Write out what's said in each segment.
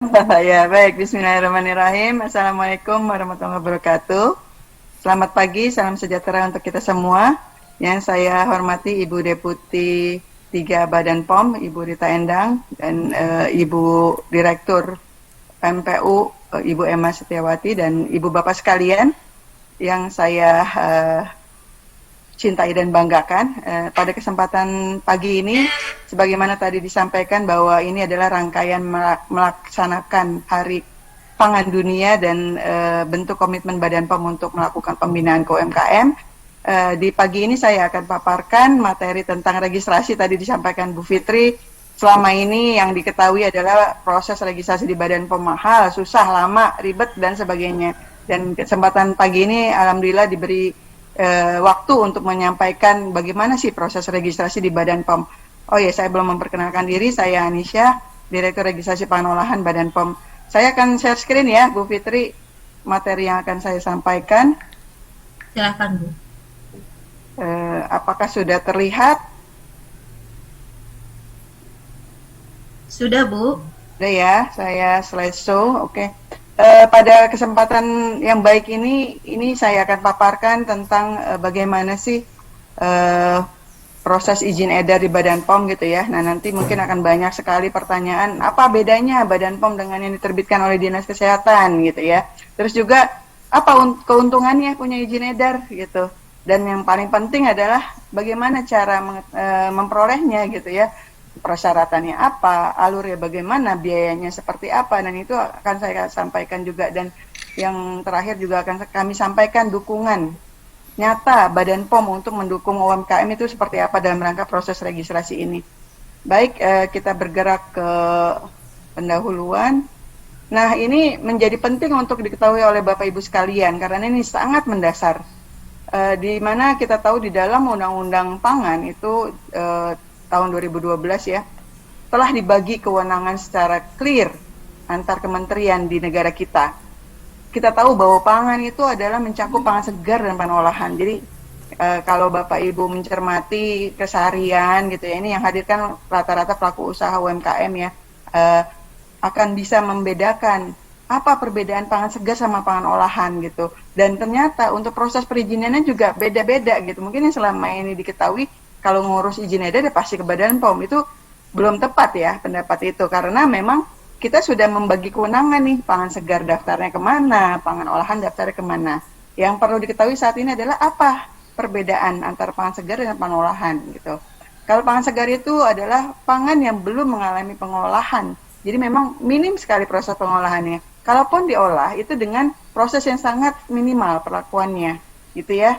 Ya, baik. Bismillahirrahmanirrahim. Assalamualaikum warahmatullahi wabarakatuh. Selamat pagi, salam sejahtera untuk kita semua. Yang saya hormati Ibu Deputi 3 Badan POM, Ibu Rita Endang, dan Ibu Direktur MPU, Ibu Emma Setiawati, dan Ibu Bapak sekalian yang saya cintai dan banggakan. Pada kesempatan pagi ini, sebagaimana tadi disampaikan bahwa ini adalah rangkaian melaksanakan Hari Pangan Dunia dan bentuk komitmen Badan POM untuk melakukan pembinaan ke UMKM. Di pagi ini saya akan paparkan materi tentang registrasi tadi disampaikan Bu Fitri. Selama ini yang diketahui adalah proses registrasi di Badan POM mahal, susah, lama, ribet, dan sebagainya. Dan kesempatan pagi ini alhamdulillah diberi waktu untuk menyampaikan bagaimana sih proses registrasi di Badan POM. Oh ya, saya belum memperkenalkan diri, saya Anisha, Direktur Registrasi Pangan Badan POM. Saya akan share screen ya, Bu Fitri, materi yang akan saya sampaikan. Silakan Bu. Apakah sudah terlihat? Sudah Bu. Sudah ya, saya slideshow, oke. Pada kesempatan yang baik ini saya akan paparkan tentang bagaimana sih proses izin edar di Badan POM gitu ya. Nah, nanti mungkin akan banyak sekali pertanyaan, apa bedanya Badan POM dengan yang diterbitkan oleh Dinas Kesehatan gitu ya. Terus juga apa keuntungannya punya izin edar gitu. Dan yang paling penting adalah bagaimana cara memperolehnya gitu ya. Persyaratannya apa, alurnya bagaimana, biayanya seperti apa, dan itu akan saya sampaikan juga. Dan yang terakhir juga akan kami sampaikan dukungan nyata Badan POM untuk mendukung UMKM itu seperti apa dalam rangka proses registrasi ini. Baik, kita bergerak ke pendahuluan. Nah, ini menjadi penting untuk diketahui oleh Bapak Ibu sekalian karena ini sangat mendasar. Di mana kita tahu di dalam Undang-Undang Pangan itu tahun 2012 ya, telah dibagi kewenangan secara clear antar kementerian di negara kita. Kita tahu bahwa pangan itu adalah mencakup pangan segar dan pangan olahan. Jadi kalau Bapak Ibu mencermati keseharian gitu ya, ini yang hadirkan rata-rata pelaku usaha UMKM ya, akan bisa membedakan apa perbedaan pangan segar sama pangan olahan gitu. Dan ternyata untuk proses perizinannya juga beda-beda gitu. Mungkin yang selama ini diketahui kalau ngurus izin edar ya pasti ke Badan POM, itu belum tepat ya pendapat itu, karena memang kita sudah membagi kewenangan nih, pangan segar daftarnya kemana, pangan olahan daftarnya kemana. Yang perlu diketahui saat ini adalah apa perbedaan antara pangan segar dan pangan olahan gitu. Kalau pangan segar itu adalah pangan yang belum mengalami pengolahan, jadi memang minim sekali proses pengolahannya. Kalaupun diolah itu dengan proses yang sangat minimal perlakuannya gitu ya.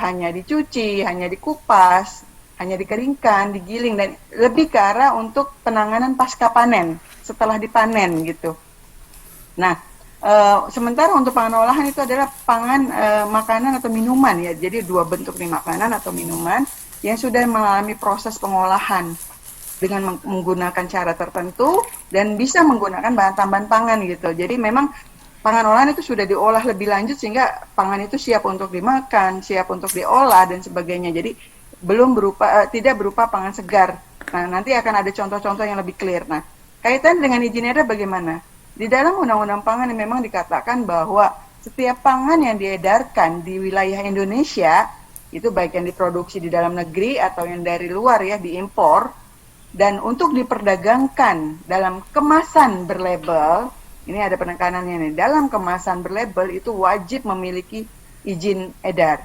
Hanya dicuci, hanya dikupas, hanya dikeringkan, digiling, dan lebih ke arah untuk penanganan pasca panen, setelah dipanen gitu. Nah, sementara untuk pangan olahan itu adalah pangan makanan atau minuman ya, jadi dua bentuk nih, makanan atau minuman yang sudah mengalami proses pengolahan dengan menggunakan cara tertentu dan bisa menggunakan bahan tambahan pangan gitu. Jadi memang pangan olahan itu sudah diolah lebih lanjut sehingga pangan itu siap untuk dimakan, siap untuk diolah dan sebagainya. Jadi belum berupa tidak berupa pangan segar. Nah, nanti akan ada contoh-contoh yang lebih clear. Nah, kaitan dengan izin edar bagaimana? Di dalam Undang-Undang Pangan memang dikatakan bahwa setiap pangan yang diedarkan di wilayah Indonesia itu baik yang diproduksi di dalam negeri atau yang dari luar ya, diimpor, dan untuk diperdagangkan dalam kemasan berlabel. Ini ada penekanannya nih, dalam kemasan berlabel itu wajib memiliki izin edar.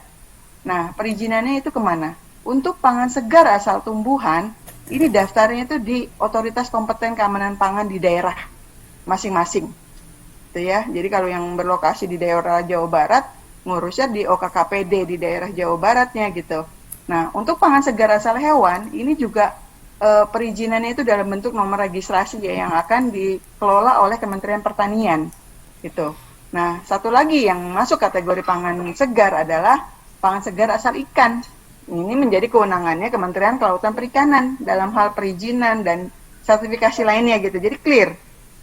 Nah, perizinannya itu kemana? Untuk pangan segar asal tumbuhan, ini daftarnya itu di Otoritas Kompeten Keamanan Pangan di daerah masing-masing. Itu ya. Jadi kalau yang berlokasi di daerah Jawa Barat, ngurusnya di OKKPD di daerah Jawa Baratnya gitu. Nah, untuk pangan segar asal hewan, ini juga perizinannya itu dalam bentuk nomor registrasi ya, yang akan dikelola oleh Kementerian Pertanian gitu. Nah, satu lagi yang masuk kategori pangan segar adalah pangan segar asal ikan. Ini menjadi kewenangannya Kementerian Kelautan Perikanan dalam hal perizinan dan sertifikasi lainnya gitu. Jadi clear.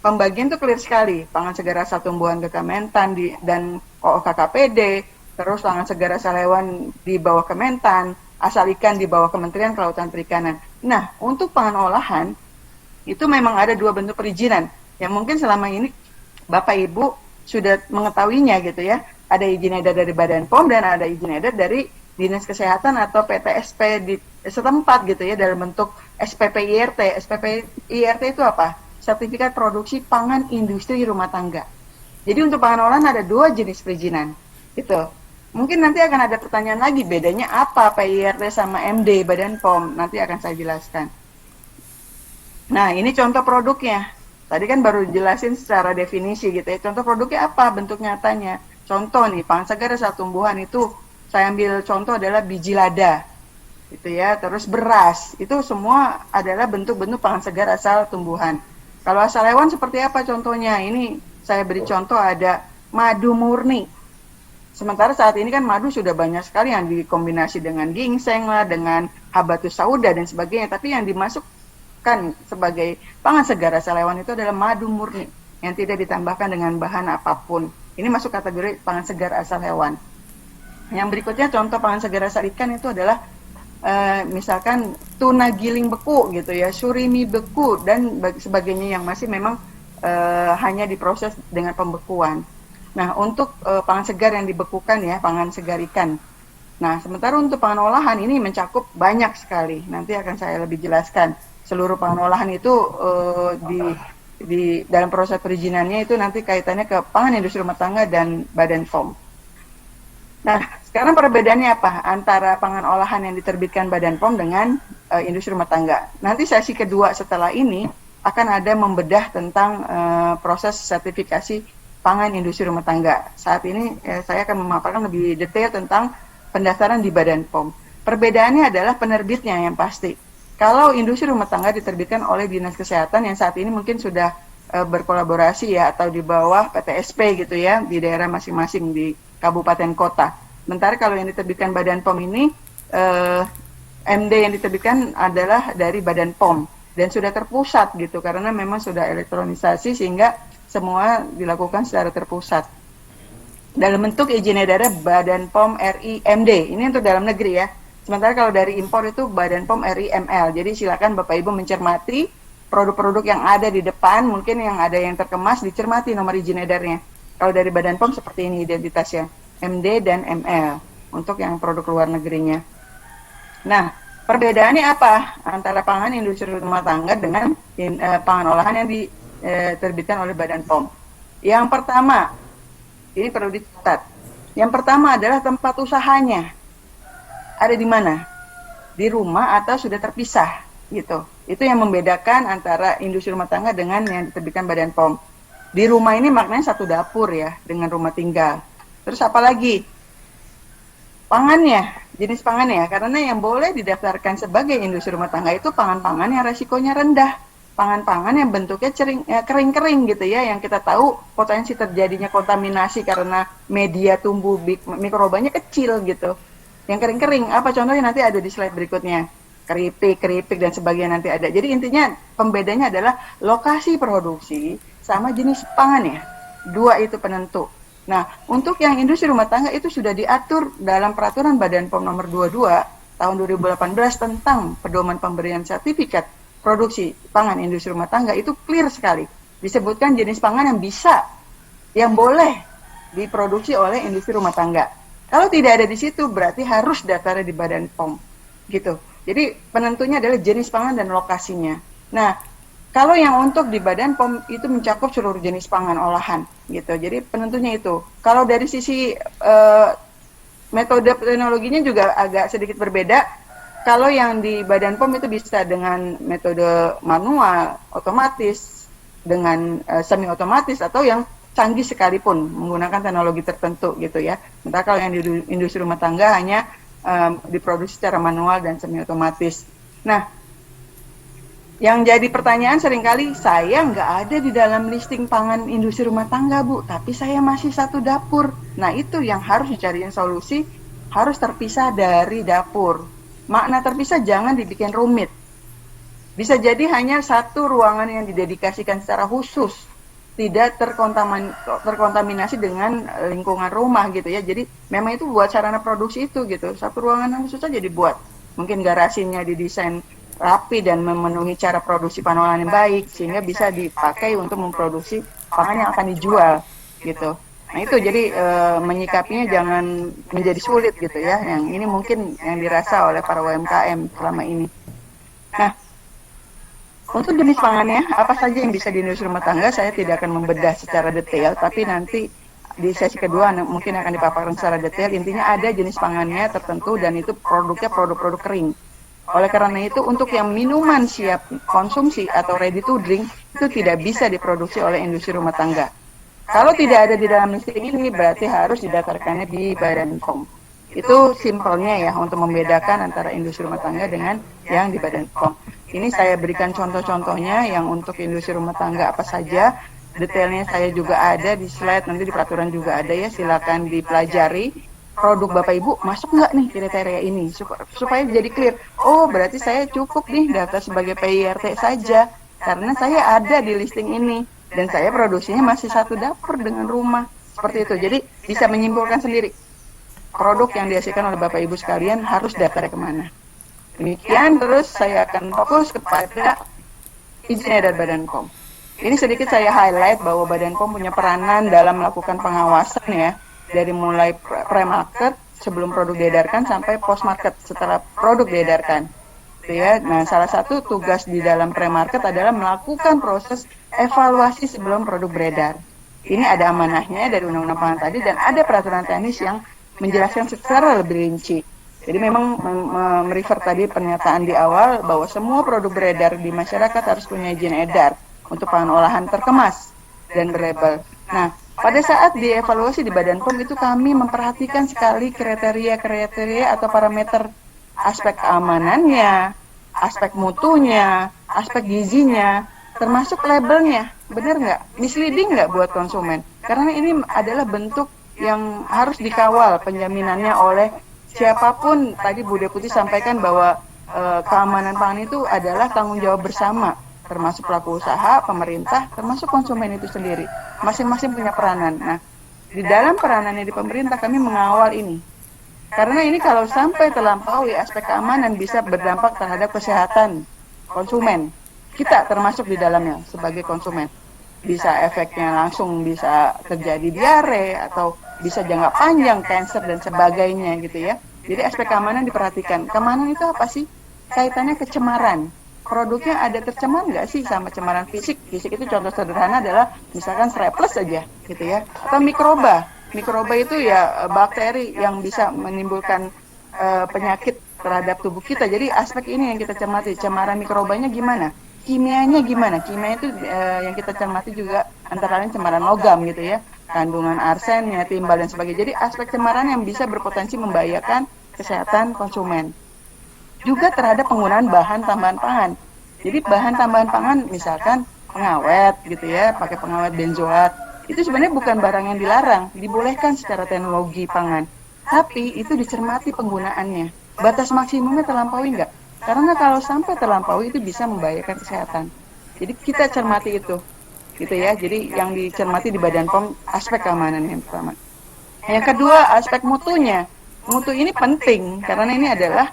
Pembagian itu clear sekali. Pangan segar asal tumbuhan ke Kementan dan OKKPD, terus pangan segar asal hewan di bawah Kementan, asal ikan di bawah Kementerian Kelautan Perikanan. Nah, untuk pangan olahan, itu memang ada dua bentuk perizinan. yang mungkin selama ini Bapak Ibu sudah mengetahuinya gitu ya. Ada izin edar dari Badan POM dan ada izin edar dari Dinas Kesehatan atau PTSP di setempat gitu ya, dalam bentuk SPP IRT. SPP IRT itu apa? Sertifikat Produksi Pangan Industri Rumah Tangga. Jadi untuk pangan olahan ada 2 jenis perizinan gitu. Mungkin nanti akan ada pertanyaan lagi, bedanya apa PIRT sama MD Badan POM, nanti akan saya jelaskan. Nah, ini contoh produknya. Tadi kan baru jelasin secara definisi gitu ya. Contoh produknya apa? Bentuk nyatanya. Contoh nih, pangan segar asal tumbuhan itu saya ambil contoh adalah biji lada. Gitu ya. Terus beras. Itu semua adalah bentuk-bentuk pangan segar asal tumbuhan. Kalau asal hewan seperti apa contohnya? Ini saya beri contoh ada madu murni. Sementara saat ini kan madu sudah banyak sekali yang dikombinasi dengan ginseng lah, dengan habatus sauda dan sebagainya. Tapi yang dimasukkan sebagai pangan segar asal hewan itu adalah madu murni yang tidak ditambahkan dengan bahan apapun. Ini masuk kategori pangan segar asal hewan. Yang berikutnya contoh pangan segar asal ikan itu adalah misalkan tuna giling beku gitu ya, surimi beku dan sebagainya yang masih memang hanya diproses dengan pembekuan. Nah, untuk pangan segar yang dibekukan ya, pangan segar ikan. Nah, sementara untuk pangan olahan ini mencakup banyak sekali. Nanti akan saya lebih jelaskan. Seluruh pangan olahan itu di dalam proses perizinannya itu nanti kaitannya ke pangan industri rumah tangga dan Badan POM. Nah, sekarang perbedaannya apa antara pangan olahan yang diterbitkan Badan POM dengan industri rumah tangga? Nanti sesi kedua setelah ini akan ada membedah tentang proses sertifikasi pangan industri rumah tangga. Saat ini saya akan memaparkan lebih detail tentang pendaftaran di Badan POM. Perbedaannya adalah penerbitnya yang pasti. Kalau industri rumah tangga diterbitkan oleh Dinas Kesehatan yang saat ini mungkin sudah berkolaborasi ya atau di bawah PTSP gitu ya di daerah masing-masing di kabupaten kota. Sementara kalau yang diterbitkan Badan POM ini MD yang diterbitkan adalah dari Badan POM dan sudah terpusat gitu karena memang sudah elektronisasi sehingga semua dilakukan secara terpusat. Dalam bentuk izin edar Badan POM RI MD. Ini untuk dalam negeri ya. Sementara kalau dari impor itu Badan POM RI ML. Jadi silakan Bapak Ibu mencermati produk-produk yang ada di depan, mungkin yang ada yang terkemas dicermati nomor izin edarnya. Kalau dari Badan POM seperti ini identitasnya, MD dan ML untuk yang produk luar negerinya. Nah, perbedaannya apa antara pangan industri rumah tangga dengan pangan olahan yang diterbitkan oleh Badan POM? Yang pertama, ini perlu dicatat. Yang pertama adalah tempat usahanya. Ada di mana? Di rumah atau sudah terpisah gitu. Itu yang membedakan antara industri rumah tangga dengan yang diterbitkan Badan POM. Di rumah ini maknanya satu dapur ya dengan rumah tinggal. Terus apa lagi? Pangannya, jenis pangannya, karena yang boleh didaftarkan sebagai industri rumah tangga itu pangan-pangan yang resikonya rendah. Pangan-pangan yang bentuknya kering-kering gitu ya, yang kita tahu potensi terjadinya kontaminasi karena media tumbuh mikrobanya kecil gitu. Yang kering-kering, apa contohnya nanti ada di slide berikutnya. Keripik dan sebagainya nanti ada. Jadi intinya pembedanya adalah lokasi produksi sama jenis pangannya. 2 itu penentu. Nah, untuk yang industri rumah tangga itu sudah diatur dalam peraturan Badan POM nomor 22 tahun 2018 tentang pedoman pemberian sertifikat produksi pangan industri rumah tangga itu clear sekali. Disebutkan jenis pangan yang bisa, yang boleh diproduksi oleh industri rumah tangga. Kalau tidak ada di situ berarti harus daftarnya di Badan POM gitu. Jadi penentunya adalah jenis pangan dan lokasinya. Nah, kalau yang untuk di Badan POM itu mencakup seluruh jenis pangan olahan gitu. Jadi penentunya itu. Kalau dari sisi metode teknologinya juga agak sedikit berbeda. Kalau yang di Badan POM itu bisa dengan metode manual, otomatis, dengan semi otomatis atau yang canggih sekalipun menggunakan teknologi tertentu gitu ya. Sementara kalau yang di industri rumah tangga hanya diproduksi secara manual dan semi otomatis. Nah, yang jadi pertanyaan seringkali, saya nggak ada di dalam listing pangan industri rumah tangga Bu, tapi saya masih satu dapur. Nah itu yang harus dicariin solusi, harus terpisah dari dapur. Makna terpisah jangan dibikin rumit. Bisa jadi hanya satu ruangan yang didedikasikan secara khusus, tidak terkontaminasi dengan lingkungan rumah gitu ya. Jadi memang itu buat sarana produksi itu gitu. Satu ruangan yang khusus saja dibuat. Mungkin garasinya didesain rapi dan memenuhi cara produksi pengolahan yang baik sehingga bisa dipakai untuk memproduksi pangan yang akan dijual gitu. Nah itu jadi menyikapinya jangan menjadi sulit gitu ya. Yang ini mungkin yang dirasa oleh para UMKM selama ini. Nah, untuk jenis pangannya, apa saja yang bisa di industri rumah tangga, saya tidak akan membedah secara detail, tapi nanti di sesi kedua mungkin akan dipaparkan secara detail. Intinya ada jenis pangannya tertentu dan itu produknya produk-produk kering. Oleh karena itu, untuk yang minuman siap konsumsi atau ready to drink, itu tidak bisa diproduksi oleh industri rumah tangga. Kalau tidak ada di dalam listing ini, berarti harus didaftarkannya di Badan POM. Itu simpelnya ya, untuk membedakan antara industri rumah tangga dengan yang di Badan POM. Ini saya berikan contoh-contohnya yang untuk industri rumah tangga apa saja. Detailnya saya juga ada di slide, nanti di peraturan juga ada ya, silakan dipelajari. Produk Bapak Ibu masuk nggak nih kriteria ini supaya jadi clear. Oh berarti saya cukup nih daftar sebagai PIRT saja karena saya ada di listing ini dan saya produksinya masih satu dapur dengan rumah seperti itu. Jadi bisa menyimpulkan sendiri produk yang dihasilkan oleh Bapak Ibu sekalian harus daftar kemana. Demikian terus saya akan fokus kepada izin edar Badan POM. Ini sedikit saya highlight bahwa Badan POM punya peranan dalam melakukan pengawasan ya. Dari mulai pre-market sebelum produk diedarkan sampai post-market setelah produk diedarkan. Ya, nah, salah satu tugas di dalam pre-market adalah melakukan proses evaluasi sebelum produk beredar. Ini ada amanahnya dari Undang-Undang Pangan tadi dan ada peraturan teknis yang menjelaskan secara lebih rinci. Jadi memang merefer tadi pernyataan di awal bahwa semua produk beredar di masyarakat harus punya izin edar untuk pangan olahan terkemas dan berlabel. Nah, pada saat dievaluasi di Badan POM itu kami memperhatikan sekali kriteria atau parameter aspek keamanannya, aspek mutunya, aspek gizinya, termasuk labelnya. Benar nggak? Misleading nggak buat konsumen? Karena ini adalah bentuk yang harus dikawal penjaminannya oleh siapapun. Tadi Bu Deputi sampaikan bahwa keamanan pangan itu adalah tanggung jawab bersama, termasuk pelaku usaha, pemerintah, termasuk konsumen itu sendiri. Masing-masing punya peranan. Nah, di dalam peranannya di pemerintah kami mengawal ini. Karena ini kalau sampai terlampaui aspek keamanan bisa berdampak terhadap kesehatan konsumen. Kita termasuk di dalamnya sebagai konsumen. Bisa efeknya langsung bisa terjadi diare atau bisa jangka panjang, kanker dan sebagainya gitu ya. Jadi aspek keamanan diperhatikan. Keamanan itu apa sih? Kaitannya kecemaran. Produknya ada tercemar nggak sih sama cemaran fisik? Fisik itu contoh sederhana adalah misalkan streples saja, gitu ya. Atau mikroba. Mikroba itu ya bakteri yang bisa menimbulkan penyakit terhadap tubuh kita. Jadi aspek ini yang kita cermati. Cemaran mikrobanya gimana? Kimianya gimana? Kimia itu yang kita cermati juga antara lain cemaran logam gitu ya. Kandungan arsennya, timbal dan sebagainya. Jadi aspek cemaran yang bisa berpotensi membahayakan kesehatan konsumen. Juga terhadap penggunaan bahan tambahan pangan. Jadi bahan tambahan pangan misalkan pengawet gitu ya, pakai pengawet benzoat. Itu sebenarnya bukan barang yang dilarang, dibolehkan secara teknologi pangan. Tapi itu dicermati penggunaannya. Batas maksimumnya terlampaui enggak? Karena kalau sampai terlampaui itu bisa membahayakan kesehatan. Jadi kita cermati itu. Gitu ya. Jadi yang dicermati di Badan POM aspek keamanan yang pertama. Yang kedua, aspek mutunya. Mutu ini penting karena ini adalah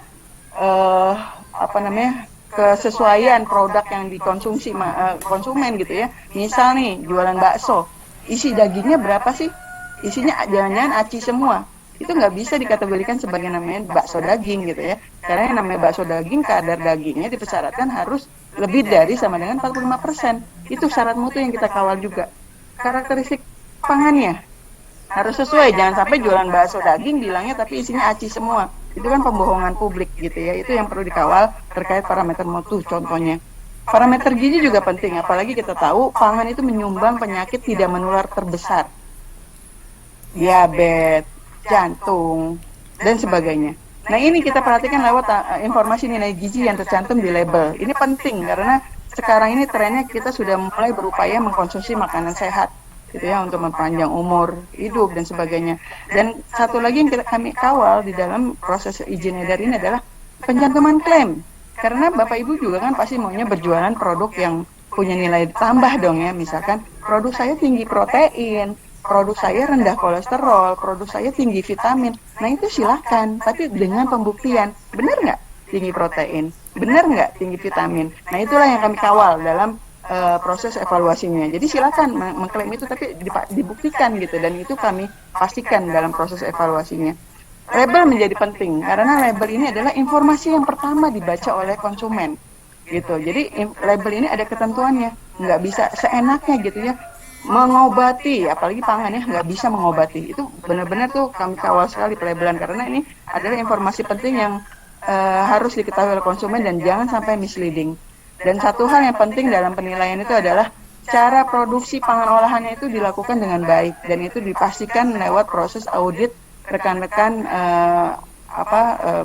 kesesuaian produk yang dikonsumsi konsumen gitu ya. Misal nih jualan bakso, isi dagingnya berapa sih? Isinya jangan-jangan aci semua. Itu nggak bisa dikategorikan sebagai namanya bakso daging gitu ya. Karena yang namanya bakso daging, kadar dagingnya dipersyaratkan harus lebih dari sama dengan 45%. Itu syarat mutu yang kita kawal juga. Karakteristik pangannya harus sesuai, jangan sampai jualan bakso daging bilangnya tapi isinya aci semua. Itu kan pembohongan publik gitu ya. Itu yang perlu dikawal terkait parameter mutu contohnya. Parameter gizi juga penting, apalagi kita tahu pangan itu menyumbang penyakit tidak menular terbesar. Diabetes, jantung, dan sebagainya. Nah ini kita perhatikan lewat informasi nilai gizi yang tercantum di label. Ini penting karena sekarang ini trennya kita sudah mulai berupaya mengkonsumsi makanan sehat. Gitu ya, untuk mempanjang umur hidup dan sebagainya. Dan satu lagi yang kami kawal di dalam proses izin edar ini adalah pencantuman klaim. Karena Bapak Ibu juga kan pasti maunya berjualan produk yang punya nilai tambah dong ya. Misalkan produk saya tinggi protein, produk saya rendah kolesterol, produk saya tinggi vitamin. Nah itu silahkan, tapi dengan pembuktian. Benar nggak tinggi protein? benar nggak tinggi vitamin. Nah itulah yang kami kawal dalam proses evaluasinya. Jadi silakan mengklaim itu, tapi dibuktikan gitu, dan itu kami pastikan dalam proses evaluasinya. Label menjadi penting karena label ini adalah informasi yang pertama dibaca oleh konsumen gitu. Jadi label ini ada ketentuannya, nggak bisa seenaknya gitu ya mengobati, apalagi pangan ya, nggak bisa mengobati. Itu benar-benar tuh kami kawal sekali pelabelan, karena ini adalah informasi penting yang harus diketahui oleh konsumen dan jangan sampai misleading. Dan satu hal yang penting dalam penilaian itu adalah cara produksi pangan olahannya itu dilakukan dengan baik, dan itu dipastikan lewat proses audit rekan-rekan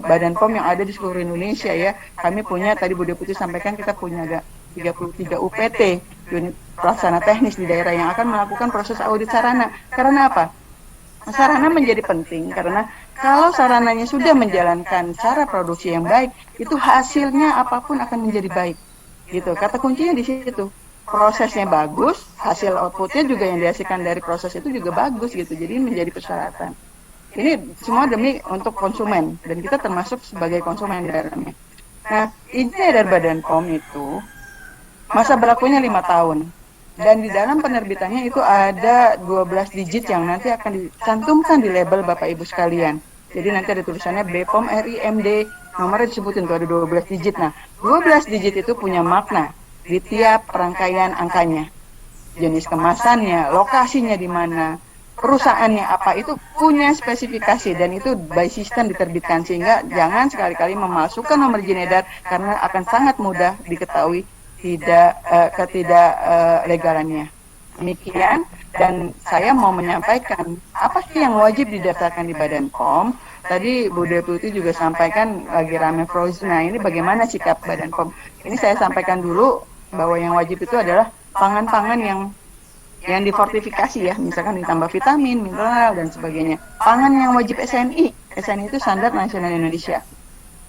Badan POM yang ada di seluruh Indonesia ya. Kami punya, tadi Bu Deputi sampaikan, kita punya ada 33 UPT, unit pelaksana teknis di daerah yang akan melakukan proses audit sarana. Karena apa? Sarana menjadi penting karena kalau sarananya sudah menjalankan cara produksi yang baik, itu hasilnya apapun akan menjadi baik. Gitu. Kata kuncinya di situ. Prosesnya bagus, hasil outputnya juga yang dihasilkan dari proses itu juga bagus gitu. Jadi menjadi persyaratan. Ini semua demi untuk konsumen, dan kita termasuk sebagai konsumen di dalamnya. Nah, izin edar Badan POM itu masa berlakunya 5 tahun. Dan di dalam penerbitannya itu ada 12 digit yang nanti akan dicantumkan di label Bapak Ibu sekalian. Jadi nanti ada tulisannya BPOM RIMD, nomornya disebutin tuh ada 12 digit. Nah, 12 digit itu punya makna di tiap rangkaian angkanya. Jenis kemasannya, lokasinya di mana, perusahaannya apa, itu punya spesifikasi, dan itu by system diterbitkan, sehingga jangan sekali-kali memasukkan nomor izin edar karena akan sangat mudah diketahui legalannya. Demikian, dan saya mau menyampaikan apa sih yang wajib didaftarkan di Badan POM. Tadi Bu Deputi juga sampaikan lagi rame frozen. Nah, ini bagaimana sikap Badan POM? Ini saya sampaikan dulu bahwa yang wajib itu adalah pangan-pangan yang difortifikasi ya, misalkan ditambah vitamin, mineral, dan sebagainya. Pangan yang wajib SNI itu Standar Nasional Indonesia.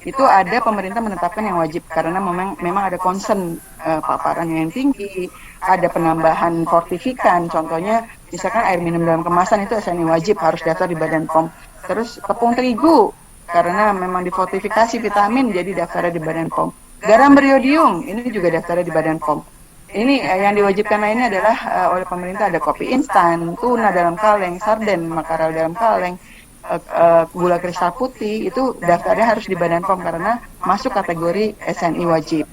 Itu ada pemerintah menetapkan yang wajib karena memang ada concern paparan yang tinggi, ada penambahan fortifikan, contohnya misalkan air minum dalam kemasan itu SNI wajib, harus daftar di Badan POM. Terus tepung terigu karena memang difortifikasi vitamin, jadi daftarnya di Badan POM. Garam beriodium ini juga daftarnya di Badan POM. Ini yang diwajibkan lainnya adalah oleh pemerintah ada kopi instan, tuna dalam kaleng, sarden, makarel dalam kaleng, gula kristal putih, itu daftarnya harus di Badan POM karena masuk kategori SNI wajib.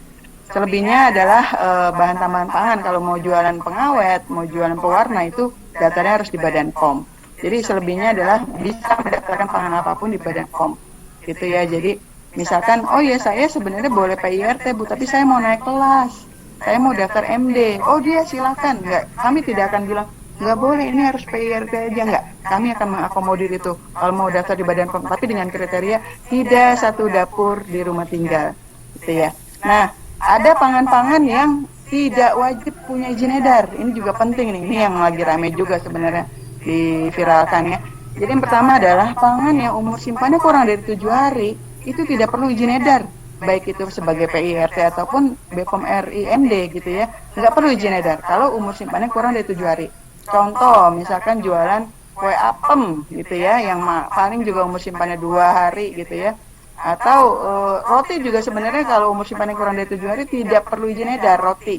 Selebihnya adalah bahan tambahan pangan, kalau mau jualan pengawet, mau jualan pewarna, itu daftarnya harus di Badan POM. Jadi selebihnya adalah bisa mendaftarkan pangan apapun di Badan POM. Gitu ya. Jadi misalkan, oh ya saya sebenarnya boleh PIRT Bu, tapi saya mau naik kelas, saya mau daftar MD. Oh dia silakan. Enggak, kami tidak akan bilang nggak boleh, ini harus PIRT aja, enggak. Kami akan mengakomodir itu kalau mau daftar di Badan POM, tapi dengan kriteria tidak satu dapur di rumah tinggal, gitu ya. Nah, ada pangan-pangan yang tidak wajib punya izin edar. Ini juga penting nih, ini yang lagi rame juga sebenarnya diviralkan ya. Jadi yang pertama adalah pangan yang umur simpannya kurang dari 7 hari, itu tidak perlu izin edar, baik itu sebagai PIRT ataupun BPOM RIMD gitu ya, nggak perlu izin edar kalau umur simpannya kurang dari 7 hari. Contoh, misalkan jualan kue apem gitu ya, yang paling juga umur simpannya 2 hari gitu ya. Atau roti juga sebenarnya kalau umur simpannya kurang dari 7 hari tidak perlu izin edar roti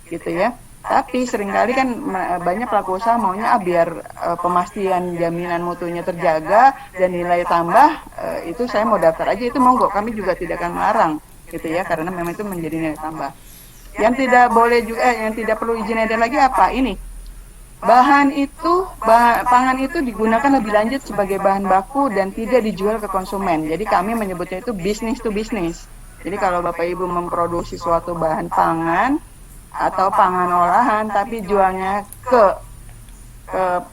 gitu ya. Tapi seringkali kan banyak pelaku usaha maunya biar pemastian jaminan mutunya terjaga dan nilai tambah, itu saya mau daftar aja, itu monggo, kami juga tidak akan melarang gitu ya, karena memang itu menjadi nilai tambah. Yang tidak boleh juga, yang tidak perlu izin edar lagi apa? Ini pangan itu digunakan lebih lanjut sebagai bahan baku dan tidak dijual ke konsumen. Jadi kami menyebutnya itu business to business. Jadi kalau Bapak Ibu memproduksi suatu bahan pangan atau pangan olahan tapi jualnya ke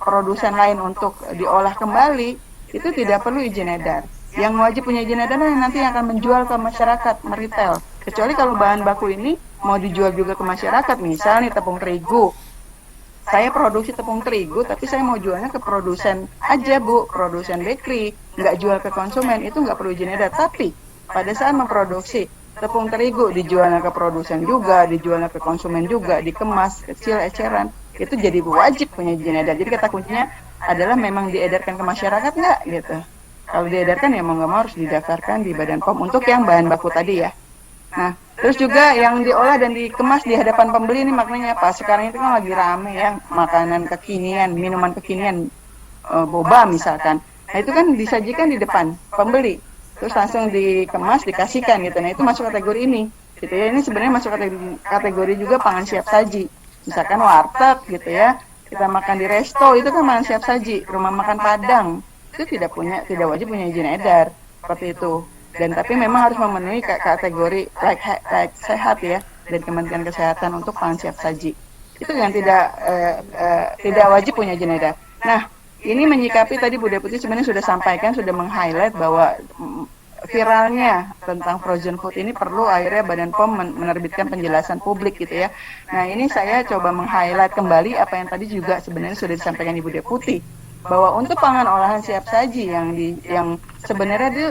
produsen lain untuk diolah kembali, itu tidak perlu izin edar. Yang wajib punya izin edar nanti yang akan menjual ke masyarakat, meretail. Kecuali kalau bahan baku ini mau dijual juga ke masyarakat, misalnya tepung terigu. Saya produksi tepung terigu, tapi saya mau jualnya ke produsen aja Bu, produsen bakery, nggak jual ke konsumen, itu nggak perlu izin edar. Tapi pada saat memproduksi tepung terigu, dijualnya ke produsen juga, dijualnya ke konsumen juga, dikemas kecil eceran, itu jadi wajib punya izin edar. Jadi kata kuncinya adalah memang diedarkan ke masyarakat nggak gitu. Kalau diedarkan ya mau nggak mau harus didaftarkan di Badan POM untuk yang bahan baku tadi ya. Nah, terus juga yang diolah dan dikemas di hadapan pembeli ini maknanya apa? Sekarang itu kan lagi rame ya makanan kekinian, minuman kekinian, boba misalkan. Nah, itu kan disajikan di depan pembeli. Terus langsung dikemas, dikasihkan gitu. Nah, itu masuk kategori ini. Gitu ya. Ini sebenarnya masuk kategori juga pangan siap saji. Misalkan warteg gitu ya. Kita makan di resto itu kan pangan siap saji. Rumah makan Padang itu tidak wajib punya izin edar seperti itu. Dan tapi memang harus memenuhi kategori like sehat ya dari Kementerian Kesehatan untuk pangan siap saji. Itu yang tidak wajib punya izin edar. Nah, ini menyikapi tadi Bu Deputi sebenarnya sudah sampaikan, sudah meng-highlight bahwa viralnya tentang frozen food ini perlu akhirnya Badan POM menerbitkan penjelasan publik gitu ya. Nah, ini saya coba meng-highlight kembali apa yang tadi juga sebenarnya sudah disampaikan Ibu Deputi, bahwa untuk pangan olahan siap saji yang sebenarnya itu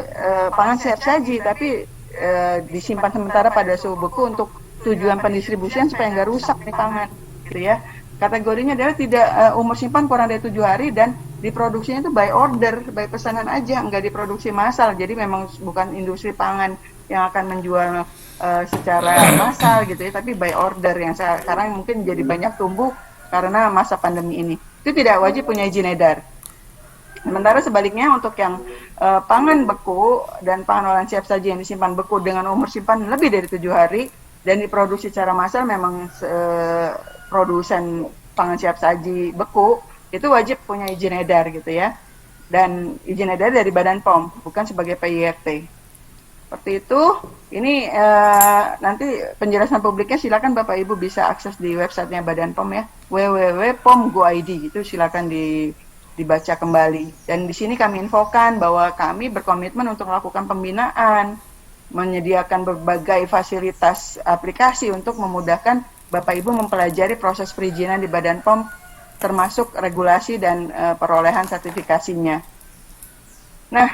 pangan siap saji tapi disimpan sementara pada suhu beku untuk tujuan pendistribusian supaya nggak rusak nih pangan gitu ya. Kategorinya adalah tidak umur simpan kurang dari 7 hari dan diproduksinya itu by order, by pesanan aja, nggak diproduksi massal. Jadi memang bukan industri pangan yang akan menjual secara massal gitu ya, tapi by order yang sekarang mungkin jadi banyak tumbuh karena masa pandemi ini. Itu tidak wajib punya izin edar. Sementara sebaliknya untuk yang pangan beku dan pangan olahan siap saji yang disimpan beku dengan umur simpan lebih dari 7 hari dan diproduksi secara massal, memang produsen pangan siap saji beku itu wajib punya izin edar gitu ya. Dan izin edar dari Badan POM, bukan sebagai PIRT. Seperti itu. Ini nanti penjelasan publiknya silakan Bapak Ibu bisa akses di websitenya Badan POM ya, www.pom.go.id, itu silakan dibaca kembali. Dan di sini kami infokan bahwa kami berkomitmen untuk melakukan pembinaan, menyediakan berbagai fasilitas aplikasi untuk memudahkan Bapak Ibu mempelajari proses perizinan di Badan POM, termasuk regulasi dan perolehan sertifikasinya. Nah,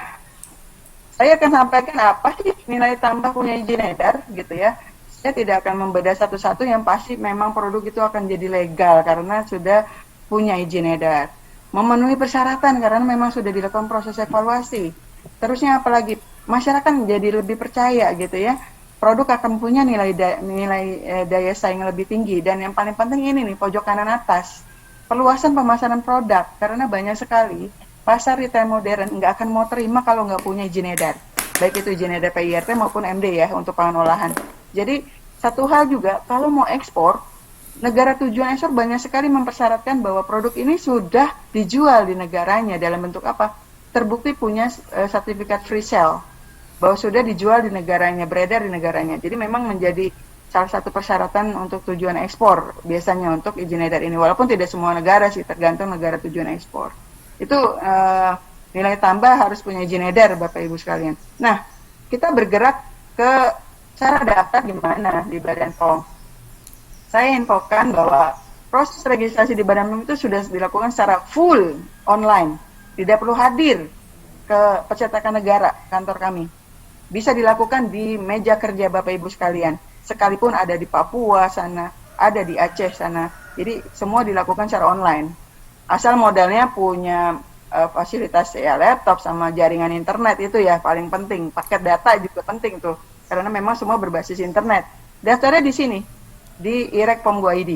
saya akan sampaikan apa sih nilai tambah punya izin edar gitu ya. Saya tidak akan membedah satu-satu, yang pasti memang produk itu akan jadi legal karena sudah punya izin edar. Memenuhi persyaratan karena memang sudah dilakukan proses evaluasi. Terusnya apalagi masyarakat jadi lebih percaya gitu ya. Produk akan punya nilai daya saing lebih tinggi. Dan yang paling penting ini nih, pojok kanan atas, perluasan pemasaran produk, karena banyak sekali pasar retail modern nggak akan mau terima kalau nggak punya izin edar, baik itu izin edar PIRT maupun MD ya untuk pangan olahan. Jadi satu hal juga, kalau mau ekspor, negara tujuan ekspor banyak sekali mempersyaratkan bahwa produk ini sudah dijual di negaranya dalam bentuk apa? Terbukti punya sertifikat free sale, bahwa sudah dijual di negaranya, beredar di negaranya. Jadi memang menjadi salah satu persyaratan untuk tujuan ekspor biasanya untuk izin edar ini, walaupun tidak semua negara sih, tergantung negara tujuan ekspor. Itu nilai tambah harus punya izin edar Bapak Ibu sekalian. Nah, kita bergerak ke cara daftar gimana di Badan POM. Saya infokan bahwa proses registrasi di Badan POM itu sudah dilakukan secara full online, tidak perlu hadir ke percetakan negara kantor kami. Bisa dilakukan di meja kerja Bapak Ibu sekalian, sekalipun ada di Papua sana, ada di Aceh sana. Jadi semua dilakukan secara online. Asal modalnya punya fasilitas ya, laptop sama jaringan internet, itu ya paling penting. Paket data juga penting tuh, karena memang semua berbasis internet. Daftarnya di sini, di irek.pom.go.id.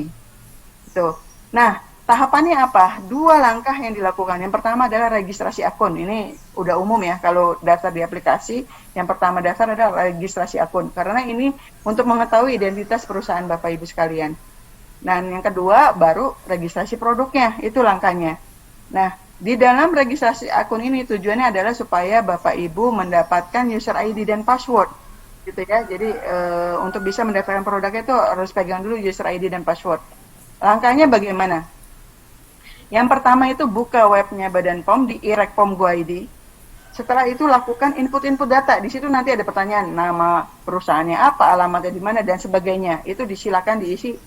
Gitu. Nah, tahapannya apa? 2 langkah yang dilakukan. Yang pertama adalah registrasi akun. Ini udah umum ya, kalau daftar di aplikasi, yang pertama daftar adalah registrasi akun. Karena ini untuk mengetahui identitas perusahaan Bapak Ibu sekalian. Dan yang kedua, baru registrasi produknya. Itu langkahnya. Nah, di dalam registrasi akun ini tujuannya adalah supaya Bapak Ibu mendapatkan user ID dan password. Gitu ya. Jadi untuk bisa mendaftarkan produknya itu harus pegang dulu user ID dan password. Langkahnya bagaimana? Yang pertama itu buka webnya Badan POM di irek.pom.go.id. Setelah itu lakukan input data. Di situ nanti ada pertanyaan, nama perusahaannya apa, alamatnya di mana, dan sebagainya. Itu disilakan diisi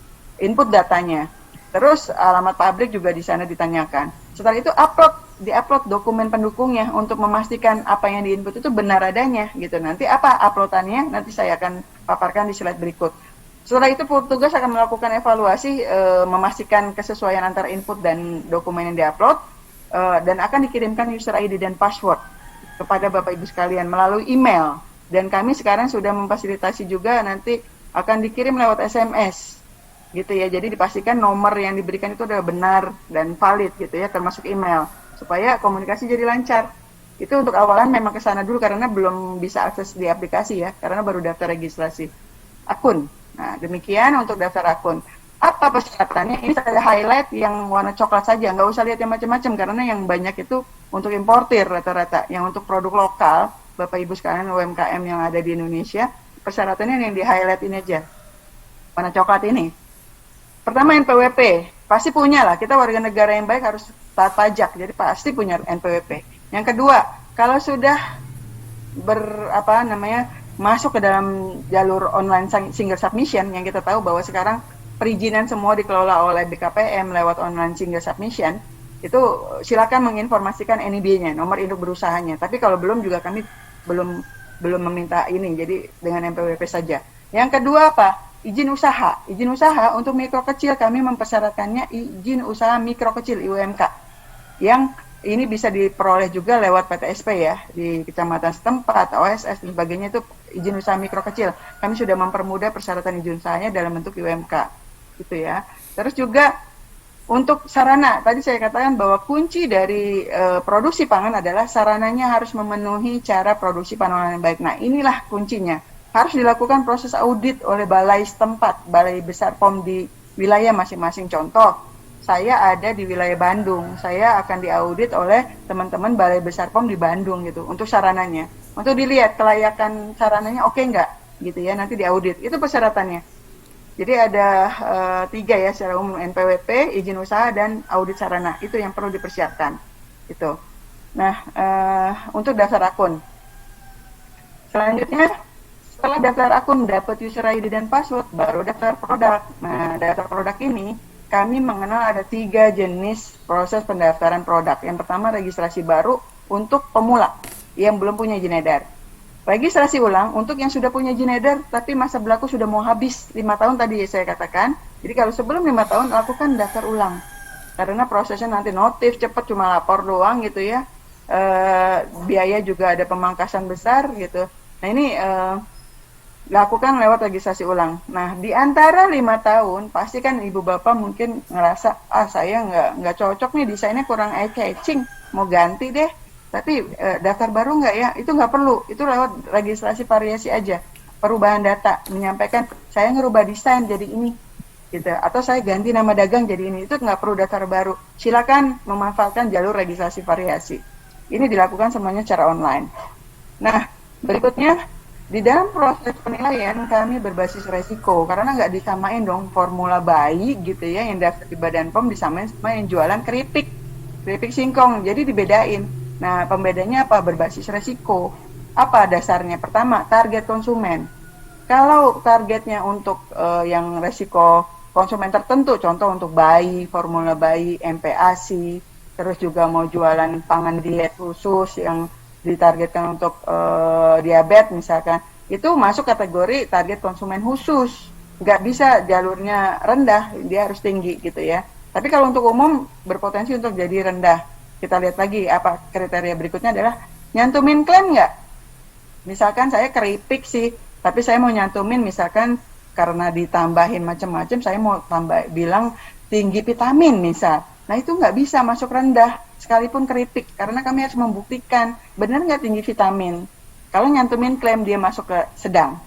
input datanya. Terus alamat pabrik juga di sana ditanyakan. Setelah itu diupload dokumen pendukungnya untuk memastikan apa yang diinput itu benar adanya gitu. Nanti apa uploadannya nanti saya akan paparkan di slide berikut. Setelah itu petugas akan melakukan evaluasi, memastikan kesesuaian antara input dan dokumen yang diupload, dan akan dikirimkan user ID dan password kepada Bapak Ibu sekalian melalui email. Dan kami sekarang sudah memfasilitasi juga nanti akan dikirim lewat SMS gitu ya. Jadi dipastikan nomor yang diberikan itu adalah benar dan valid gitu ya, termasuk email, supaya komunikasi jadi lancar. Itu untuk awalan memang ke sana dulu karena belum bisa akses di aplikasi ya, karena baru daftar registrasi akun. Nah, demikian untuk daftar akun. Apa persyaratannya? Ini saya highlight yang warna coklat saja, nggak usah lihat yang macam-macam karena yang banyak itu untuk importir rata-rata. Yang untuk produk lokal, Bapak Ibu sekalian UMKM yang ada di Indonesia, persyaratannya yang di highlight ini aja, warna coklat ini. Pertama NPWP, pasti punya lah. Kita warga negara yang baik harus taat pajak, jadi pasti punya NPWP. Yang kedua, kalau sudah masuk ke dalam jalur online single submission, yang kita tahu bahwa sekarang perizinan semua dikelola oleh BKPM lewat online single submission, itu silakan menginformasikan NIB-nya, nomor induk berusahanya. Tapi kalau belum juga kami belum meminta ini, jadi dengan NPWP saja. Yang kedua apa? Izin usaha. Izin usaha untuk mikro kecil kami mempersyaratkannya izin usaha mikro kecil IUMK. Yang ini bisa diperoleh juga lewat PTSP ya, di kecamatan setempat, OSS dan sebagainya, itu izin usaha mikro kecil. Kami sudah mempermudah persyaratan izin usahanya dalam bentuk IUMK. Gitu ya. Terus juga untuk sarana, tadi saya katakan bahwa kunci dari produksi pangan adalah sarananya harus memenuhi cara produksi pangan yang baik. Nah, inilah kuncinya. Harus dilakukan proses audit oleh balai setempat, balai besar POM di wilayah masing-masing. Contoh, saya ada di wilayah Bandung, saya akan diaudit oleh teman-teman balai besar POM di Bandung gitu, untuk sarananya. Untuk dilihat kelayakan sarananya oke nggak, gitu ya, nanti diaudit. Itu persyaratannya. Jadi ada 3 ya secara umum, NPWP, izin usaha, dan audit sarana. Itu yang perlu dipersiapkan. Gitu. Nah, untuk daftar akun. Selanjutnya, setelah daftar akun, dapat user ID dan password, baru daftar produk. Nah, daftar produk ini, kami mengenal ada 3 jenis proses pendaftaran produk. Yang pertama, registrasi baru untuk pemula yang belum punya izin edar. Registrasi ulang untuk yang sudah punya izin edar tapi masa berlaku sudah mau habis 5 tahun tadi saya katakan. Jadi kalau sebelum 5 tahun lakukan daftar ulang. Karena prosesnya nanti notif cepat, cuma lapor doang gitu ya. Biaya juga ada pemangkasan besar gitu. Nah ini lakukan lewat registrasi ulang. Nah di antara 5 tahun pasti kan ibu bapak mungkin ngerasa saya nggak cocok nih, desainnya kurang eye-catching, mau ganti deh. Tapi daftar baru nggak ya? Itu nggak perlu. Itu lewat registrasi variasi aja. Perubahan data, menyampaikan saya ngerubah desain jadi ini, gitu. Atau saya ganti nama dagang jadi ini. Itu nggak perlu daftar baru. Silakan memanfaatkan jalur registrasi variasi. Ini dilakukan semuanya secara online. Nah, berikutnya di dalam proses penilaian kami berbasis resiko karena nggak disamain dong formula bayi gitu ya yang daftar di Badan POM disamain sama yang jualan keripik singkong. Jadi dibedain. Nah, pembedanya apa? Berbasis resiko. Apa dasarnya? Pertama, target konsumen. Kalau targetnya untuk yang resiko konsumen tertentu, contoh untuk bayi, formula bayi, MPASI, terus juga mau jualan pangan diet khusus yang ditargetkan untuk diabetes misalkan, itu masuk kategori target konsumen khusus. Nggak bisa jalurnya rendah, dia harus tinggi gitu ya. Tapi kalau untuk umum berpotensi untuk jadi rendah. Kita lihat lagi apa kriteria berikutnya adalah nyantumin klaim nggak? Misalkan saya keripik sih, tapi saya mau nyantumin misalkan karena ditambahin macam-macam, saya mau bilang tinggi vitamin misal. Nah itu nggak bisa masuk rendah, sekalipun keripik, karena kami harus membuktikan benar nggak tinggi vitamin. Kalau nyantumin klaim dia masuk ke sedang,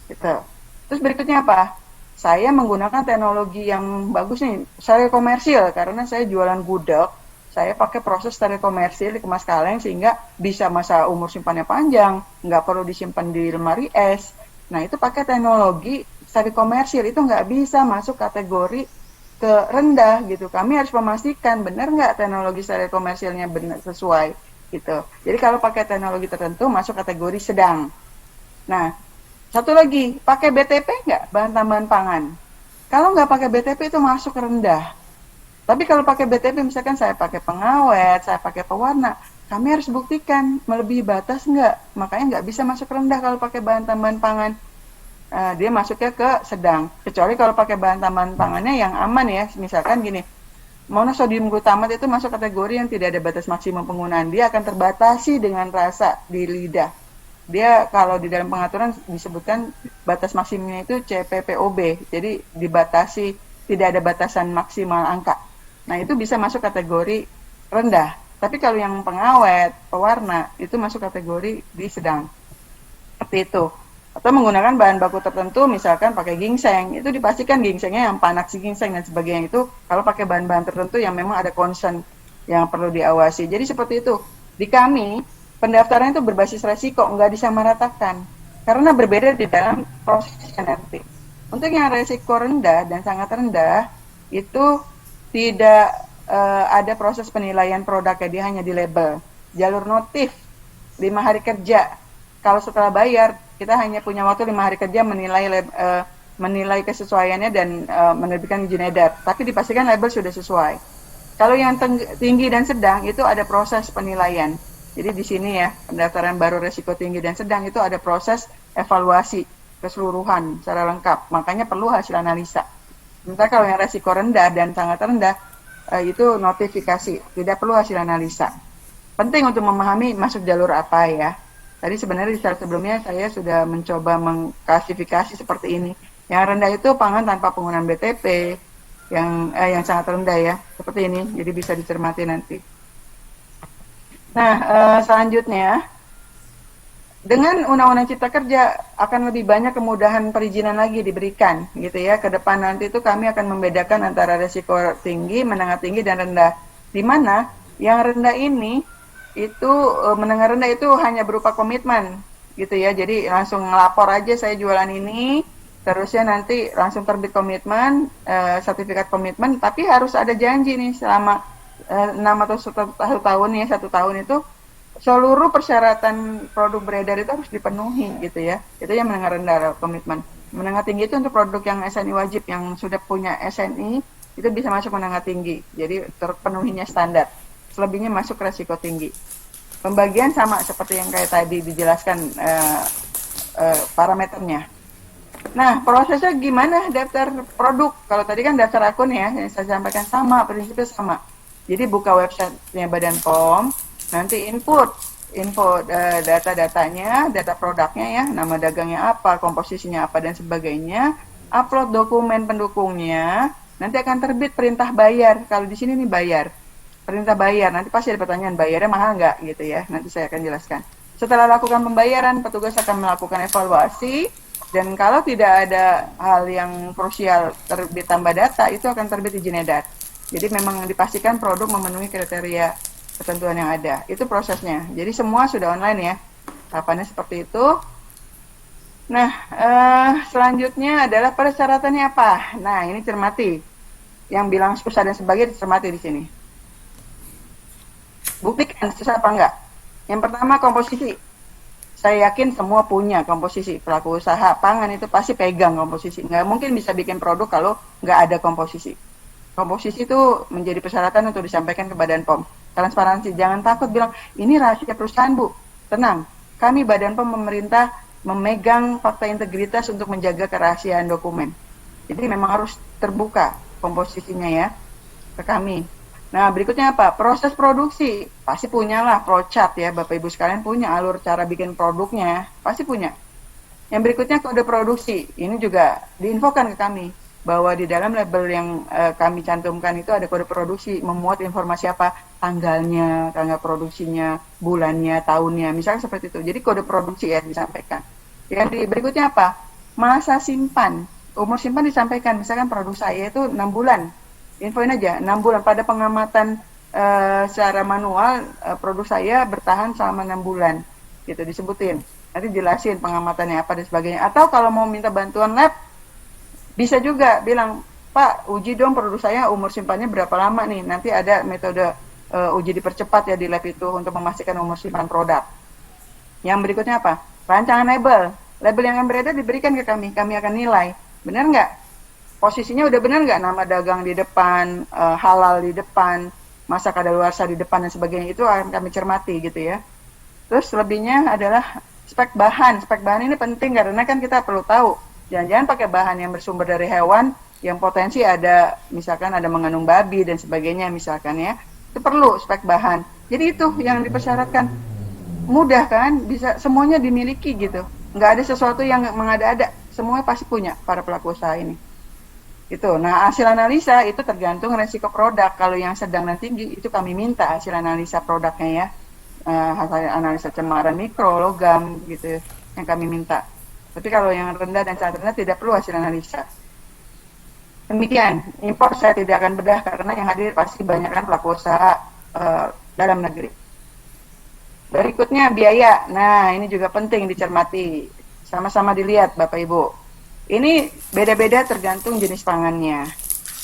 gitu. Terus berikutnya apa? Saya menggunakan teknologi yang bagus nih, steril komersil, karena saya jualan gudeg. Saya pakai proses steril komersil dikemas kaleng sehingga bisa masa umur simpannya panjang, nggak perlu disimpan di lemari es. Nah itu pakai teknologi steril komersil, itu nggak bisa masuk kategori ke rendah gitu. Kami harus memastikan benar nggak teknologi steril komersilnya benar sesuai gitu. Jadi kalau pakai teknologi tertentu masuk kategori sedang. Nah satu lagi, pakai BTP nggak bahan tambahan pangan? Kalau nggak pakai BTP itu masuk rendah. Tapi kalau pakai BTP misalkan saya pakai pengawet, saya pakai pewarna, kami harus buktikan melebihi batas enggak. Makanya nggak bisa masuk rendah kalau pakai bahan tambahan pangan. Dia masuknya ke sedang. Kecuali kalau pakai bahan tambahan pangannya yang aman ya. Misalkan gini, monosodium glutamat itu masuk kategori yang tidak ada batas maksimum penggunaan. Dia akan terbatasi dengan rasa di lidah. dia kalau di dalam pengaturan disebutkan batas maksimumnya itu CPPOB, jadi dibatasi, tidak ada batasan maksimal angka. Nah itu bisa masuk kategori rendah. Tapi kalau yang pengawet, pewarna, itu masuk kategori di sedang. Seperti itu. Atau menggunakan bahan baku tertentu, misalkan pakai ginseng, itu dipastikan ginsengnya yang panaksi ginseng dan sebagainya itu kalau pakai bahan-bahan tertentu yang memang ada concern yang perlu diawasi. Jadi seperti itu. Di kami, pendaftaran itu berbasis resiko, nggak disamaratakan. Karena berbeda di dalam prosesnya nanti. Untuk yang resiko rendah dan sangat rendah, itu tidak ada proses penilaian produknya, dia hanya di label. Jalur notif, 5 hari kerja. Kalau setelah bayar, kita hanya punya waktu 5 hari kerja menilai kesesuaiannya dan menerbitkan izin edar. Tapi dipastikan label sudah sesuai. Kalau yang tinggi dan sedang itu ada proses penilaian. Jadi di sini ya, pendaftaran baru resiko tinggi dan sedang itu ada proses evaluasi keseluruhan secara lengkap. Makanya perlu hasil analisa. Sementara kalau yang resiko rendah dan sangat rendah, itu notifikasi, tidak perlu hasil analisa. Penting untuk memahami masuk jalur apa ya. Tadi sebenarnya di slide sebelumnya saya sudah mencoba mengklasifikasi seperti ini. Yang rendah itu pangan tanpa penggunaan BTP, yang sangat rendah ya, seperti ini. Jadi bisa dicermati nanti. Nah, selanjutnya dengan Undang-Undang Cipta Kerja akan lebih banyak kemudahan perizinan lagi diberikan, gitu ya. Ke depan nanti itu kami akan membedakan antara resiko tinggi, menengah tinggi, dan rendah. Di mana yang rendah ini itu menengah rendah itu hanya berupa komitmen gitu ya, jadi langsung ngelapor aja saya jualan ini, terusnya nanti langsung terbit komitmen, sertifikat komitmen, tapi harus ada janji nih selama 6 atau 1 tahun ya, 1 tahun itu seluruh persyaratan produk beredar itu harus dipenuhi gitu ya. Itu yang menengah rendah komitmen. Menengah tinggi itu untuk produk yang SNI wajib, yang sudah punya SNI itu bisa masuk menengah tinggi, jadi terpenuhinya standar. Selebihnya masuk resiko tinggi. Pembagian sama seperti yang kayak tadi dijelaskan parameternya. Nah, prosesnya gimana daftar produk? Kalau tadi kan daftar akun ya, yang saya sampaikan sama, prinsipnya sama. Jadi buka websitenya Badan POM, nanti info data-datanya, data produknya ya, nama dagangnya apa, komposisinya apa, dan sebagainya. Upload dokumen pendukungnya, nanti akan terbit perintah bayar. Kalau di sini nih bayar. Perintah bayar, nanti pasti ada pertanyaan bayarnya mahal nggak gitu ya, nanti saya akan jelaskan. Setelah lakukan pembayaran, petugas akan melakukan evaluasi, dan kalau tidak ada hal yang krusial terbit tambah data, itu akan terbit izin edar. Jadi memang dipastikan produk memenuhi kriteria ketentuan yang ada, itu prosesnya. Jadi semua sudah online ya, tahapannya seperti itu. Nah, selanjutnya adalah persyaratannya apa? Nah, ini cermati. Yang bilang susah dan sebagainya dicermati di sini. Buktikan susah apa enggak. Yang pertama komposisi. Saya yakin semua punya komposisi. Pelaku usaha pangan itu pasti pegang komposisi. Nggak mungkin bisa bikin produk kalau nggak ada komposisi. Komposisi itu menjadi persyaratan untuk disampaikan ke Badan POM. Transparansi. Jangan takut bilang, ini rahasia perusahaan Bu. Tenang. Kami Badan POM pemerintah memegang fakta integritas untuk menjaga kerahasiaan dokumen. Jadi memang harus terbuka komposisinya ya ke kami. Nah, berikutnya apa? Proses produksi. Pasti punyalah flowchart ya, Bapak Ibu sekalian punya alur cara bikin produknya. Pasti punya. Yang berikutnya kode produksi. Ini juga diinfokan ke kami bahwa di dalam label yang kami cantumkan itu ada kode produksi, memuat informasi apa? Tanggalnya, tanggal produksinya, bulannya, tahunnya. Misalnya seperti itu. Jadi kode produksi ya disampaikan. Yang berikutnya apa? Masa simpan. Umur simpan disampaikan. Misalkan produk saya itu 6 bulan. Infoin aja, 6 bulan pada pengamatan secara manual produk saya bertahan selama 6 bulan, gitu disebutin. Nanti jelasin pengamatannya apa dan sebagainya. Atau kalau mau minta bantuan lab, bisa juga bilang, Pak, uji dong produk saya umur simpannya berapa lama nih. Nanti ada metode uji dipercepat ya di lab itu untuk memastikan umur simpan produk. Yang berikutnya apa? Rancangan label. Label yang akan beredar diberikan ke kami akan nilai. Benar nggak? Posisinya udah benar nggak, nama dagang di depan, halal di depan, masa kadaluarsa di depan dan sebagainya, itu akan kami cermati gitu ya. Terus selebihnya adalah spek bahan. Spek bahan ini penting karena kan kita perlu tahu, jangan-jangan pakai bahan yang bersumber dari hewan yang potensi ada, misalkan ada mengandung babi dan sebagainya misalkan ya, itu perlu spek bahan. Jadi itu yang dipersyaratkan. mudah kan, bisa semuanya dimiliki gitu. Nggak ada sesuatu yang mengada-ada, semuanya pasti punya para pelaku usaha ini. Itu. Nah, hasil analisa itu tergantung resiko produk. Kalau yang sedang dan tinggi itu kami minta hasil analisa produknya ya. Hasil analisa cemaran mikro, logam gitu yang kami minta. Tapi kalau yang rendah dan sangat rendah tidak perlu hasil analisa. Demikian, impor saya tidak akan bedah karena yang hadir pasti banyak kan pelaku usaha dalam negeri. Berikutnya biaya. Nah, ini juga penting dicermati. Sama-sama dilihat Bapak Ibu. Ini beda-beda tergantung jenis pangannya.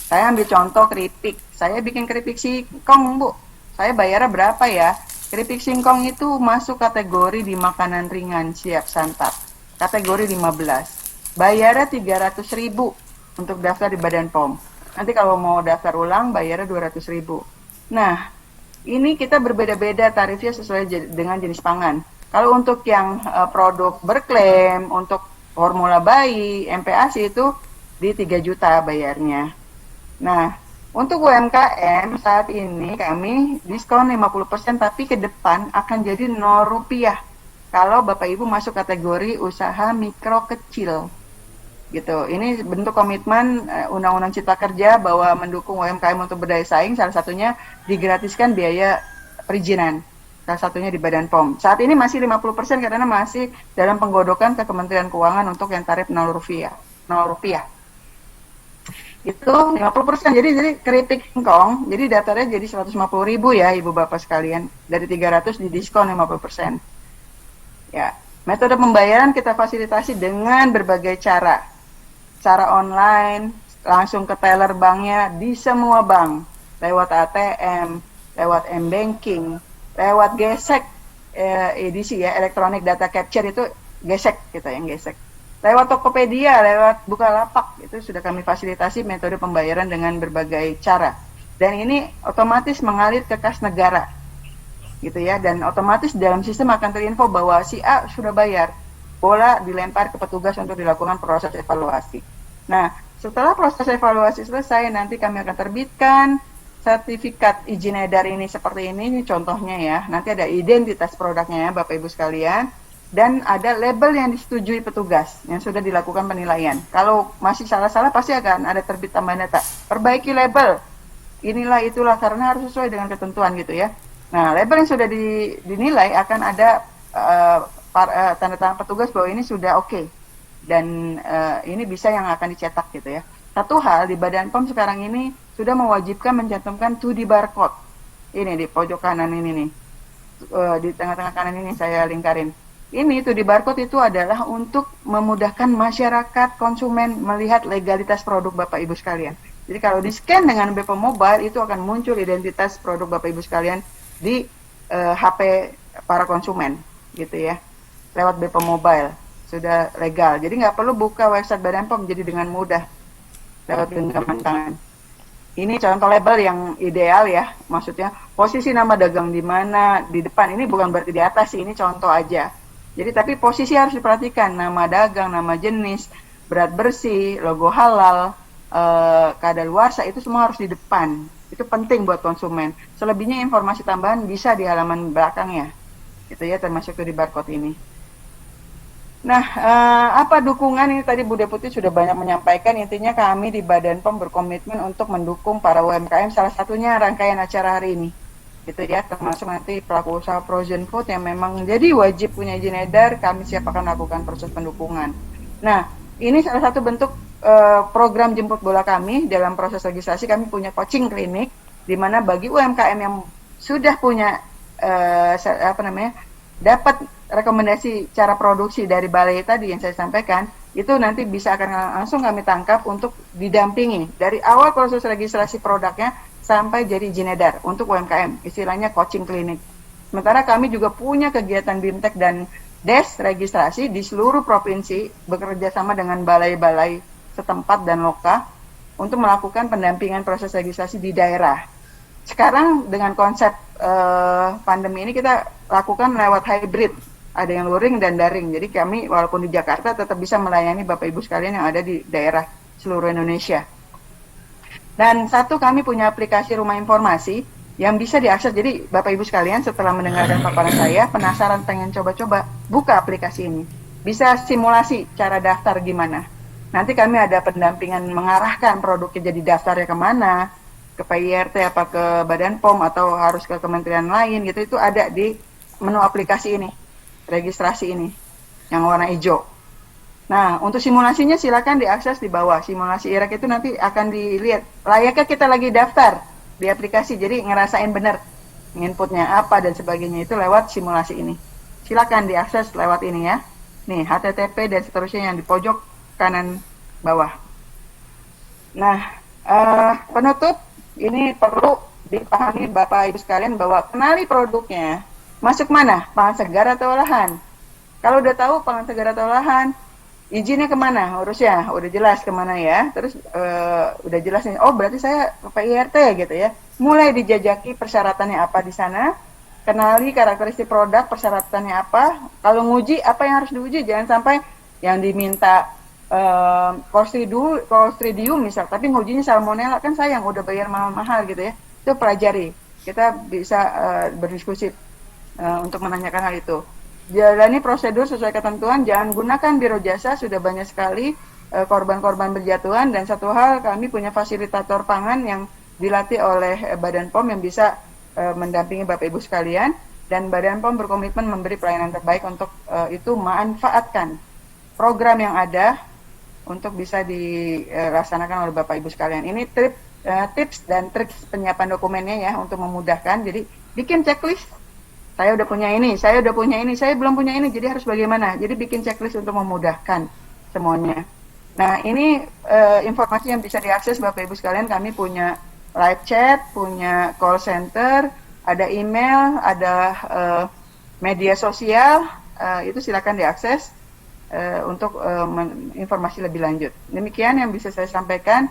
Saya ambil contoh keripik. Saya bikin keripik singkong, Bu. Saya bayarnya berapa ya? Keripik singkong itu masuk kategori di makanan ringan siap santap. Kategori 15. Bayarnya 300.000 untuk daftar di Badan POM. Nanti kalau mau daftar ulang bayarnya 200.000. Nah, ini kita berbeda-beda tarifnya sesuai dengan jenis pangan. Kalau untuk yang produk berklaim, untuk formula bayi, MPASI itu di 3 juta bayarnya. Nah, untuk UMKM saat ini kami diskon 50% tapi ke depan akan jadi 0 rupiah kalau Bapak Ibu masuk kategori usaha mikro kecil. Gitu. Ini bentuk komitmen Undang-Undang Cipta Kerja bahwa mendukung UMKM untuk berdaya saing, salah satunya digratiskan biaya perizinan. Salah satunya di Badan POM. Saat ini masih 50% karena masih dalam penggodokan ke Kementerian Keuangan untuk yang tarif 0 rupiah. 0 rupiah. Itu 50%. Jadi keripik singkong, jadi daftarnya jadi 150.000 ya Ibu Bapak sekalian. Dari 300 di diskon 50%. Ya, metode pembayaran kita fasilitasi dengan berbagai cara. Cara online, langsung ke teller banknya di semua bank. Lewat ATM, lewat M-Banking, lewat gesek, edisi ya, Electronic Data Capture itu gesek kita yang gesek. Lewat Tokopedia, lewat Bukalapak, itu sudah kami fasilitasi metode pembayaran dengan berbagai cara. Dan ini otomatis mengalir ke kas negara, gitu ya. Dan otomatis dalam sistem akan terinfo bahwa si A sudah bayar. Bola dilempar ke petugas untuk dilakukan proses evaluasi. Nah, setelah proses evaluasi selesai, nanti kami akan terbitkan sertifikat izin edar ini seperti ini contohnya ya. Nanti ada identitas produknya ya Bapak Ibu sekalian. Dan ada label yang disetujui petugas yang sudah dilakukan penilaian. Kalau masih salah-salah pasti akan ada terbit tambahan data. Perbaiki label. Inilah itulah karena harus sesuai dengan ketentuan gitu ya. Nah, label yang sudah dinilai akan ada tanda tangan petugas bahwa ini sudah oke. Dan ini bisa yang akan dicetak gitu ya. Satu hal di Badan POM sekarang ini sudah mewajibkan mencantumkan 2D barcode. Ini di pojok kanan ini nih. Di tengah-tengah kanan ini saya lingkarin. Ini 2D barcode itu adalah untuk memudahkan masyarakat konsumen melihat legalitas produk Bapak Ibu sekalian. Jadi kalau di-scan dengan BPOM Mobile itu akan muncul identitas produk Bapak Ibu sekalian di HP para konsumen gitu ya. Lewat BPOM Mobile sudah legal. Jadi nggak perlu buka website Badan POM, jadi dengan mudah lewat genggaman tangan. Ini contoh label yang ideal ya, maksudnya posisi nama dagang di mana, di depan. Ini bukan berarti di atas sih, ini contoh aja. Jadi tapi posisi harus diperhatikan, nama dagang, nama jenis, berat bersih, logo halal, kadaluarsa itu semua harus di depan. Itu penting buat konsumen. Selebihnya informasi tambahan bisa di halaman belakangnya. Itu ya termasuk di barcode ini. Nah, apa dukungan ini tadi Bu Deputi sudah banyak menyampaikan. Intinya kami di Badan POM berkomitmen untuk mendukung para UMKM. Salah satunya rangkaian acara hari ini. Gitu ya, termasuk nanti pelaku usaha frozen food yang memang jadi wajib punya izin edar, kami siap akan lakukan proses pendukungan. Nah, ini salah satu bentuk program jemput bola kami dalam proses registrasi. Kami punya coaching klinik, di mana bagi UMKM yang sudah punya dapat rekomendasi cara produksi dari balai tadi yang saya sampaikan, itu nanti bisa akan langsung kami tangkap untuk didampingi dari awal proses registrasi produknya sampai jadi izin edar untuk UMKM, istilahnya coaching klinik. Sementara kami juga punya kegiatan BIMTEK dan DES registrasi di seluruh provinsi, bekerja sama dengan balai-balai setempat dan loka untuk melakukan pendampingan proses registrasi di daerah. Sekarang dengan konsep pandemi ini kita lakukan lewat hybrid, ada yang luring dan daring. Jadi kami walaupun di Jakarta tetap bisa melayani Bapak Ibu sekalian yang ada di daerah seluruh Indonesia. Dan satu, kami punya aplikasi rumah informasi yang bisa diakses. Jadi Bapak Ibu sekalian setelah mendengarkan paparan saya, penasaran pengen coba-coba, buka aplikasi ini. Bisa simulasi cara daftar gimana. Nanti kami ada pendampingan mengarahkan produknya jadi daftarnya kemana, ke PIRT apa ke Badan POM atau harus ke kementerian lain gitu, itu ada di menu aplikasi ini, registrasi ini, yang warna hijau. Nah, untuk simulasinya silakan diakses di bawah. Simulasi IREK itu nanti akan dilihat layaknya kita lagi daftar di aplikasi. Jadi ngerasain benar inputnya apa dan sebagainya itu lewat simulasi ini. Silakan diakses lewat ini ya. Nih, HTTP dan seterusnya yang di pojok kanan bawah. Nah, penutup ini perlu dipahami Bapak Ibu sekalian bahwa kenali produknya. Masuk mana? Pangan segar atau olahan? Kalau udah tahu pangan segar atau olahan, izinnya kemana? Urusnya udah jelas kemana ya. Terus udah jelas nih. Oh berarti saya ke PIRT gitu ya. Mulai dijajaki persyaratannya apa di sana. Kenali karakteristik produk, persyaratannya apa. Kalau nguji apa yang harus diuji. Jangan sampai yang diminta Clostridium misal, tapi ngujinya salmonella, kan sayang udah bayar mahal-mahal gitu ya. Itu pelajari. Kita bisa berdiskusi untuk menanyakan hal itu. Jalani prosedur sesuai ketentuan, jangan gunakan biro jasa, sudah banyak sekali korban-korban berjatuhan. Dan satu hal, kami punya fasilitator pangan yang dilatih oleh Badan POM yang bisa mendampingi Bapak Ibu sekalian, dan Badan POM berkomitmen memberi pelayanan terbaik untuk itu manfaatkan program yang ada untuk bisa dilaksanakan oleh Bapak Ibu sekalian. Ini tips dan trik penyiapan dokumennya ya untuk memudahkan. Jadi bikin checklist. Saya udah punya ini, saya udah punya ini, saya belum punya ini, jadi harus bagaimana? Jadi bikin checklist untuk memudahkan semuanya. Nah, ini informasi yang bisa diakses Bapak Ibu sekalian. Kami punya live chat, punya call center, ada email, ada media sosial, itu silakan diakses untuk informasi lebih lanjut. Demikian yang bisa saya sampaikan.